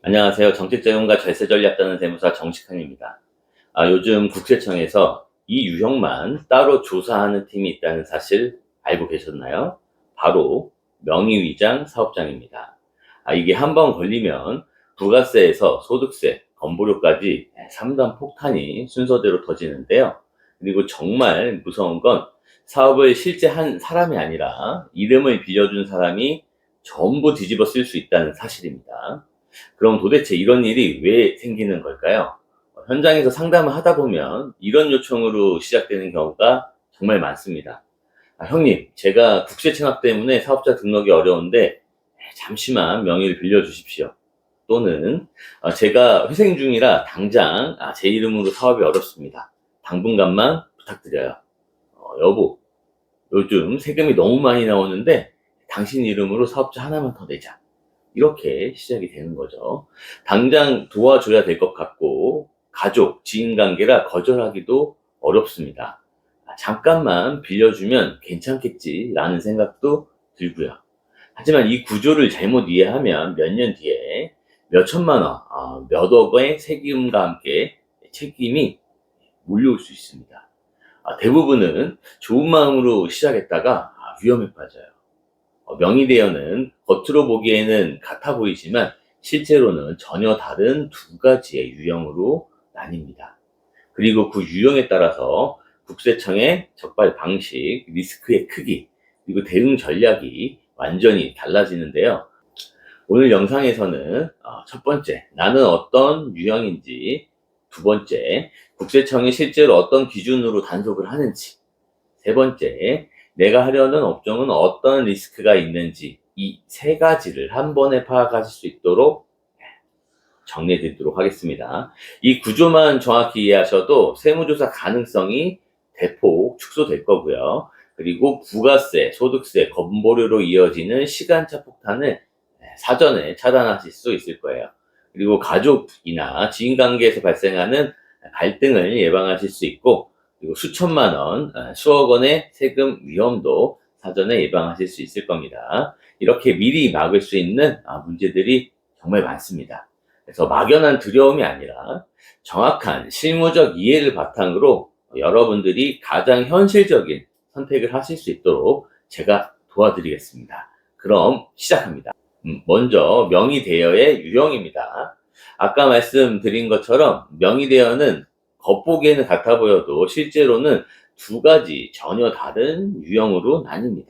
안녕하세요. 정책자금과 절세전략자는 세무사 정식환입니다. 요즘 국세청에서 이 유형만 따로 조사하는 팀이 있다는 사실 알고 계셨나요? 바로 명의위장 사업장입니다. 이게 한번 걸리면 부가세에서 소득세, 건보료까지 3단 폭탄이 순서대로 터지는데요. 그리고 정말 무서운 건 사업을 실제 한 사람이 아니라 이름을 빌려준 사람이 전부 뒤집어 쓸 수 있다는 사실입니다. 그럼 도대체 이런 일이 왜 생기는 걸까요? 현장에서 상담을 하다 보면 이런 요청으로 시작되는 경우가 정말 많습니다. 형님, 제가 국세 체납 때문에 사업자 등록이 어려운데 잠시만 명의를 빌려주십시오. 또는 제가 회생 중이라 당장 제 이름으로 사업이 어렵습니다. 당분간만 부탁드려요. 여보, 요즘 세금이 너무 많이 나오는데 당신 이름으로 사업자 하나만 더 내자. 이렇게 시작이 되는 거죠. 당장 도와줘야 될 것 같고 가족, 지인 관계라 거절하기도 어렵습니다. 잠깐만 빌려주면 괜찮겠지라는 생각도 들고요. 하지만 이 구조를 잘못 이해하면 몇 년 뒤에 몇 천만 원, 몇 억의 세금과 함께 책임이 몰려올 수 있습니다. 대부분은 좋은 마음으로 시작했다가 위험에 빠져요. 명의대여는 겉으로 보기에는 같아 보이지만 실제로는 전혀 다른 두 가지의 유형으로 나뉩니다. 그리고 그 유형에 따라서 국세청의 적발 방식, 리스크의 크기, 그리고 대응 전략이 완전히 달라지는데요. 오늘 영상에서는 첫 번째, 나는 어떤 유형인지, 두 번째, 국세청이 실제로 어떤 기준으로 단속을 하는지, 세 번째, 내가 하려는 업종은 어떤 리스크가 있는지 이 세 가지를 한 번에 파악하실 수 있도록 정리해 드리도록 하겠습니다. 이 구조만 정확히 이해하셔도 세무조사 가능성이 대폭 축소될 거고요. 그리고 부가세, 소득세, 건보료로 이어지는 시간차 폭탄을 사전에 차단하실 수 있을 거예요. 그리고 가족이나 지인관계에서 발생하는 갈등을 예방하실 수 있고, 그리고 수천만 원, 수억 원의 세금 위험도 사전에 예방하실 수 있을 겁니다. 이렇게 미리 막을 수 있는 문제들이 정말 많습니다. 그래서 막연한 두려움이 아니라 정확한 실무적 이해를 바탕으로 여러분들이 가장 현실적인 선택을 하실 수 있도록 제가 도와드리겠습니다. 그럼 시작합니다. 먼저 명의대여의 유형입니다. 아까 말씀드린 것처럼 명의대여는 겉보기에는 같아 보여도 실제로는 두 가지 전혀 다른 유형으로 나뉩니다.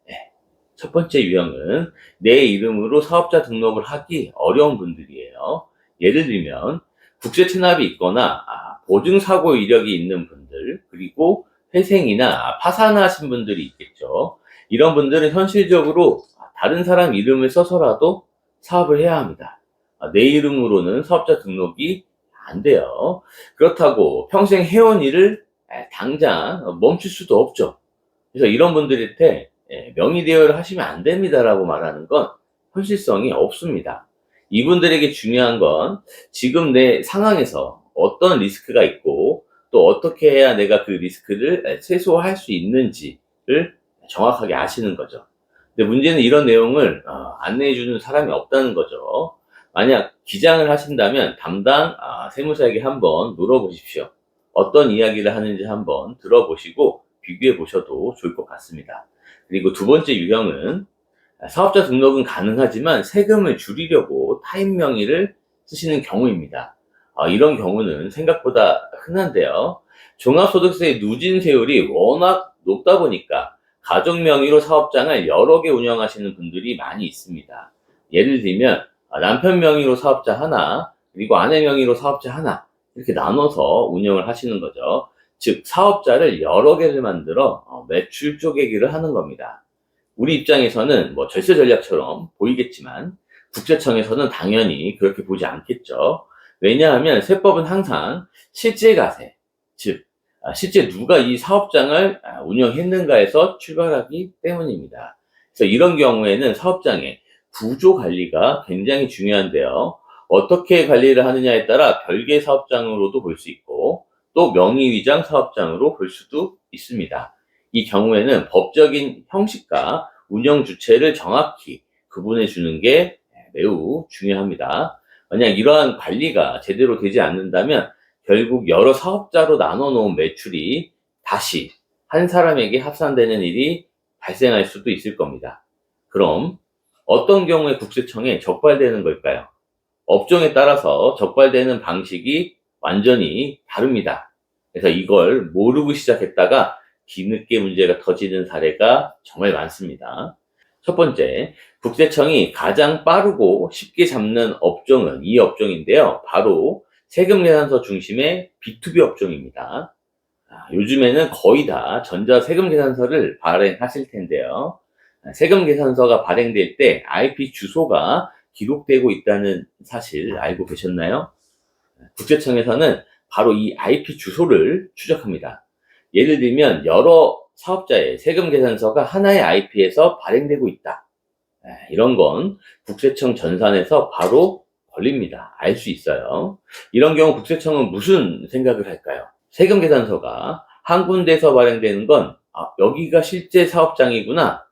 네. 첫 번째 유형은 내 이름으로 사업자 등록을 하기 어려운 분들이에요. 예를 들면 국세 체납이 있거나 보증사고 이력이 있는 분들, 그리고 회생이나 파산하신 분들이 있겠죠. 이런 분들은 현실적으로 다른 사람 이름을 써서라도 사업을 해야 합니다. 내 이름으로는 사업자 등록이 안 돼요. 그렇다고 평생 해온 일을 당장 멈출 수도 없죠. 그래서 이런 분들한테 명의대여를 하시면 안 됩니다라고 말하는 건 현실성이 없습니다. 이분들에게 중요한 건 지금 내 상황에서 어떤 리스크가 있고 또 어떻게 해야 내가 그 리스크를 최소화할 수 있는지를 정확하게 아시는 거죠. 근데 문제는 이런 내용을 안내해 주는 사람이 없다는 거죠. 만약 기장을 하신다면 담당 세무사에게 한번 물어보십시오. 어떤 이야기를 하는지 한번 들어보시고 비교해 보셔도 좋을 것 같습니다. 그리고 두 번째 유형은 사업자 등록은 가능하지만 세금을 줄이려고 타인 명의를 쓰시는 경우입니다. 이런 경우는 생각보다 흔한데요. 종합소득세의 누진세율이 워낙 높다 보니까 가족 명의로 사업장을 여러 개 운영하시는 분들이 많이 있습니다. 예를 들면 남편 명의로 사업자 하나, 그리고 아내 명의로 사업자 하나, 이렇게 나눠서 운영을 하시는 거죠. 즉 사업자를 여러 개를 만들어 매출 쪼개기를 하는 겁니다. 우리 입장에서는 뭐 절세 전략처럼 보이겠지만 국세청에서는 당연히 그렇게 보지 않겠죠. 왜냐하면 세법은 항상 실질가세, 즉 실제 누가 이 사업장을 운영했는가에서 출발하기 때문입니다. 그래서 이런 경우에는 사업장의 구조 관리가 굉장히 중요한데요. 어떻게 관리를 하느냐에 따라 별개 사업장으로도 볼 수 있고 또 명의위장 사업장으로 볼 수도 있습니다. 이 경우에는 법적인 형식과 운영 주체를 정확히 구분해 주는 게 매우 중요합니다. 만약 이러한 관리가 제대로 되지 않는다면 결국 여러 사업자로 나눠 놓은 매출이 다시 한 사람에게 합산되는 일이 발생할 수도 있을 겁니다. 그럼 어떤 경우에 국세청에 적발되는 걸까요? 업종에 따라서 적발되는 방식이 완전히 다릅니다. 그래서 이걸 모르고 시작했다가 뒤늦게 문제가 터지는 사례가 정말 많습니다. 첫 번째, 국세청이 가장 빠르고 쉽게 잡는 업종은 이 업종인데요. 바로 세금계산서 중심의 B2B 업종입니다. 요즘에는 거의 다 전자세금계산서를 발행하실 텐데요. 세금계산서가 발행될 때 IP 주소가 기록되고 있다는 사실 알고 계셨나요? 국세청에서는 바로 이 IP 주소를 추적합니다. 예를 들면 여러 사업자의 세금계산서가 하나의 IP에서 발행되고 있다. 이런 건 국세청 전산에서 바로 걸립니다. 알 수 있어요. 이런 경우 국세청은 무슨 생각을 할까요? 세금계산서가 한 군데서 발행되는 건 여기가 실제 사업장이구나.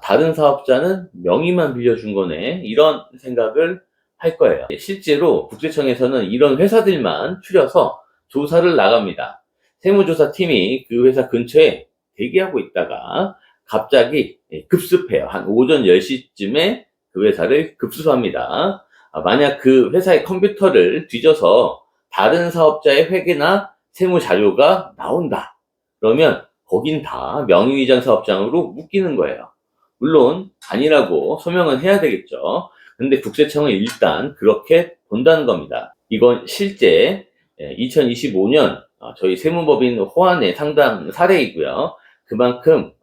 다른 사업자는 명의만 빌려준 거네. 이런 생각을 할 거예요. 실제로 국세청에서는 이런 회사들만 추려서 조사를 나갑니다. 세무조사팀이 그 회사 근처에 대기하고 있다가 갑자기 급습해요. 한 오전 10시쯤에 그 회사를 급수합니다. 만약 그 회사의 컴퓨터를 뒤져서 다른 사업자의 회계나 세무 자료가 나온다. 그러면 거긴 다 명의위장 사업장으로 묶이는 거예요. 물론 아니라고 소명은 해야 되겠죠. 근데 국세청은 일단 그렇게 본다는 겁니다. 이건 실제 2025년 저희 세무법인 호안의 상당 사례이고요. 그만큼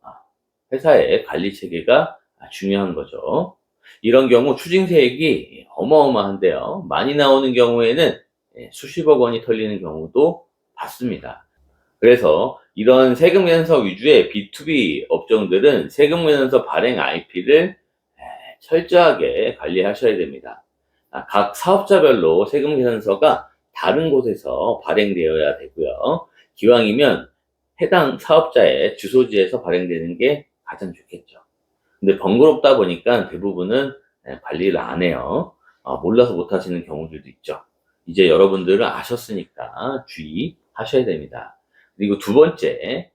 회사의 관리 체계가 중요한 거죠. 이런 경우 추징세액이 어마어마한데요. 많이 나오는 경우에는 수십억 원이 털리는 경우도 봤습니다. 그래서 이런 세금계산서 위주의 B2B 업종들은 세금계산서 발행 IP를 철저하게 관리하셔야 됩니다. 각 사업자별로 세금계산서가 다른 곳에서 발행되어야 되고요. 기왕이면 해당 사업자의 주소지에서 발행되는 게 가장 좋겠죠. 근데 번거롭다 보니까 대부분은 관리를 안 해요. 몰라서 못 하시는 경우들도 있죠. 이제 여러분들은 아셨으니까 주의하셔야 됩니다. 그리고 두 번째,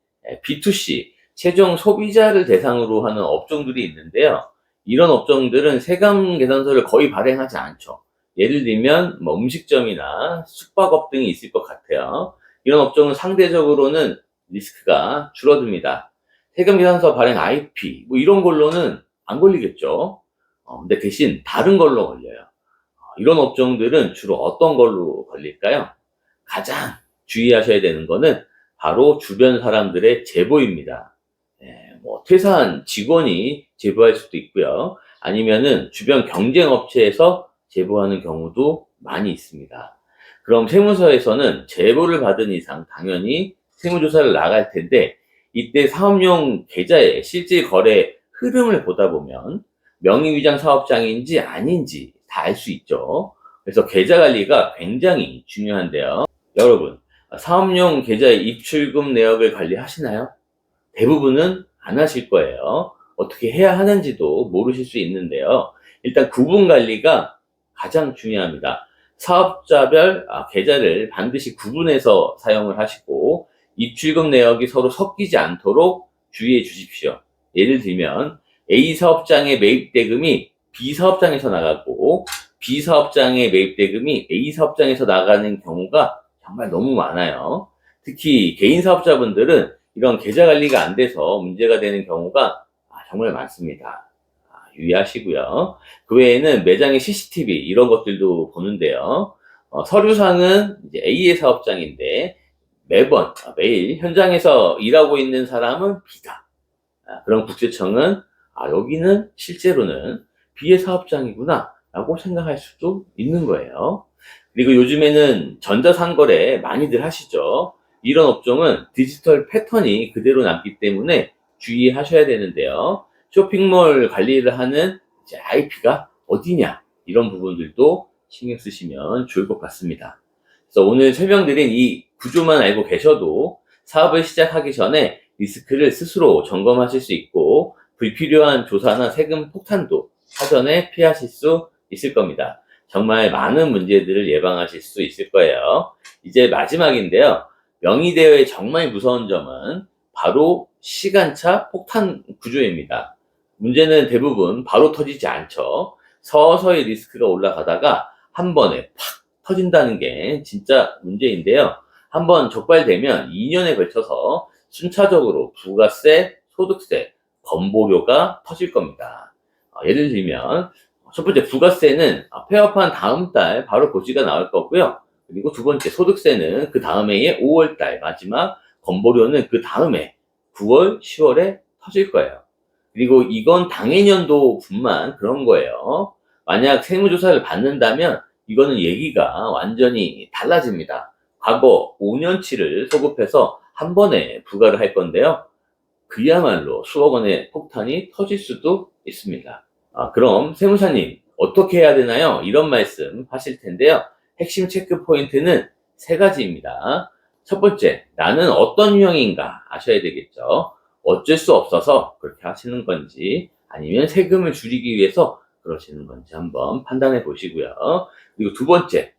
B2C, 최종 소비자를 대상으로 하는 업종들이 있는데요. 이런 업종들은 세금 계산서를 거의 발행하지 않죠. 예를 들면 뭐 음식점이나 숙박업 등이 있을 것 같아요. 이런 업종은 상대적으로는 리스크가 줄어듭니다. 세금 계산서 발행 IP 뭐 이런 걸로는 안 걸리겠죠. 근데 대신 다른 걸로 걸려요. 이런 업종들은 주로 어떤 걸로 걸릴까요? 가장 주의하셔야 되는 거는 바로 주변 사람들의 제보입니다. 뭐 퇴사한 직원이 제보할 수도 있고요. 아니면은 주변 경쟁업체에서 제보하는 경우도 많이 있습니다. 그럼 세무서에서는 제보를 받은 이상 당연히 세무조사를 나갈 텐데 이때 사업용 계좌의 실질 거래 흐름을 보다 보면 명의위장 사업장인지 아닌지 다 알 수 있죠. 그래서 계좌 관리가 굉장히 중요한데요. 여러분, 사업용 계좌의 입출금 내역을 관리하시나요? 대부분은 안 하실 거예요. 어떻게 해야 하는지도 모르실 수 있는데요. 일단 구분 관리가 가장 중요합니다. 사업자별 계좌를 반드시 구분해서 사용을 하시고 입출금 내역이 서로 섞이지 않도록 주의해 주십시오. 예를 들면 A 사업장의 매입 대금이 B 사업장에서 나가고 B 사업장의 매입 대금이 A 사업장에서 나가는 경우가 정말 너무 많아요. 특히 개인 사업자분들은 이런 계좌 관리가 안 돼서 문제가 되는 경우가 정말 많습니다. 유의하시고요. 그 외에는 매장의 CCTV 이런 것들도 보는데요. 서류상은 이제 A의 사업장인데 매일 현장에서 일하고 있는 사람은 B다. 그럼 국세청은 여기는 실제로는 B의 사업장이구나 라고 생각할 수도 있는 거예요. 그리고 요즘에는 전자상거래 많이들 하시죠. 이런 업종은 디지털 패턴이 그대로 남기 때문에 주의하셔야 되는데요. 쇼핑몰 관리를 하는 IP가 어디냐 이런 부분들도 신경 쓰시면 좋을 것 같습니다. 그래서 오늘 설명드린 이 구조만 알고 계셔도 사업을 시작하기 전에 리스크를 스스로 점검하실 수 있고 불필요한 조사나 세금 폭탄도 사전에 피하실 수 있을 겁니다. 정말 많은 문제들을 예방하실 수 있을 거예요. 이제 마지막인데요. 명의대여의 정말 무서운 점은 바로 시간차 폭탄 구조입니다. 문제는 대부분 바로 터지지 않죠. 서서히 리스크가 올라가다가 한 번에 팍 터진다는 게 진짜 문제인데요. 한번 적발되면 2년에 걸쳐서 순차적으로 부가세, 소득세, 건보료가 터질 겁니다. 예를 들면 첫 번째 부가세는 폐업한 다음 달 바로 고지가 나올 거고요. 그리고 두 번째 소득세는 그 다음 해의 5월 달 마지막, 건보료는 그 다음 해 9월, 10월에 터질 거예요. 그리고 이건 당해년도분만 그런 거예요. 만약 세무조사를 받는다면 이거는 얘기가 완전히 달라집니다. 과거 5년치를 소급해서 한 번에 부과를 할 건데요. 그야말로 수억 원의 폭탄이 터질 수도 있습니다. 그럼 세무사님 어떻게 해야 되나요? 이런 말씀 하실 텐데요. 핵심 체크 포인트는 세 가지입니다. 첫 번째, 나는 어떤 유형인가 아셔야 되겠죠. 어쩔 수 없어서 그렇게 하시는 건지 아니면 세금을 줄이기 위해서 그러시는 건지 한번 판단해 보시고요. 그리고 두 번째,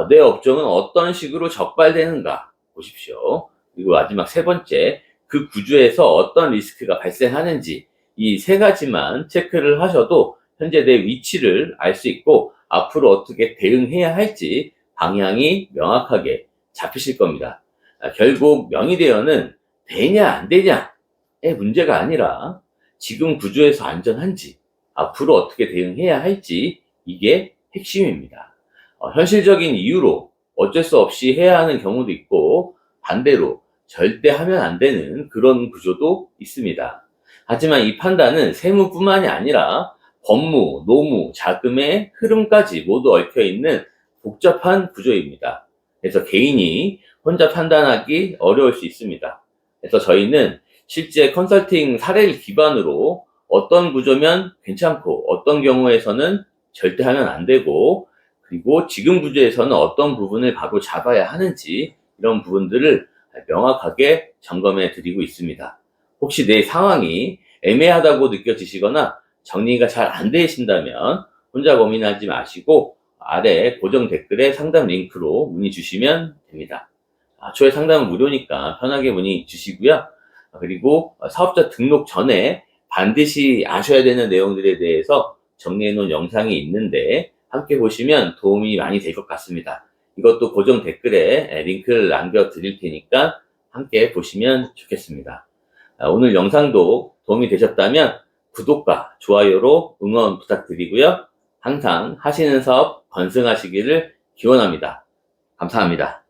내 업종은 어떤 식으로 적발되는가 보십시오. 그리고 마지막 세 번째, 그 구조에서 어떤 리스크가 발생하는지 이 세 가지만 체크를 하셔도 현재 내 위치를 알 수 있고 앞으로 어떻게 대응해야 할지 방향이 명확하게 잡히실 겁니다. 결국 명의대여는 되냐 안 되냐의 문제가 아니라 지금 구조에서 안전한지 앞으로 어떻게 대응해야 할지 이게 핵심입니다. 현실적인 이유로 어쩔 수 없이 해야 하는 경우도 있고 반대로 절대 하면 안 되는 그런 구조도 있습니다. 하지만 이 판단은 세무뿐만이 아니라 법무, 노무, 자금의 흐름까지 모두 얽혀있는 복잡한 구조입니다. 그래서 개인이 혼자 판단하기 어려울 수 있습니다. 그래서 저희는 실제 컨설팅 사례를 기반으로 어떤 구조면 괜찮고 어떤 경우에서는 절대 하면 안 되고 그리고 지금 구조에서는 어떤 부분을 바로 잡아야 하는지 이런 부분들을 명확하게 점검해 드리고 있습니다. 혹시 내 상황이 애매하다고 느껴지시거나 정리가 잘 안 되신다면 혼자 고민하지 마시고 아래 고정 댓글에 상담 링크로 문의 주시면 됩니다. 초회 상담은 무료니까 편하게 문의 주시고요. 그리고 사업자 등록 전에 반드시 아셔야 되는 내용들에 대해서 정리해 놓은 영상이 있는데 함께 보시면 도움이 많이 될 것 같습니다. 이것도 고정 댓글에 링크를 남겨 드릴 테니까 함께 보시면 좋겠습니다. 오늘 영상도 도움이 되셨다면 구독과 좋아요로 응원 부탁드리고요. 항상 하시는 사업 번승하시기를 기원합니다. 감사합니다.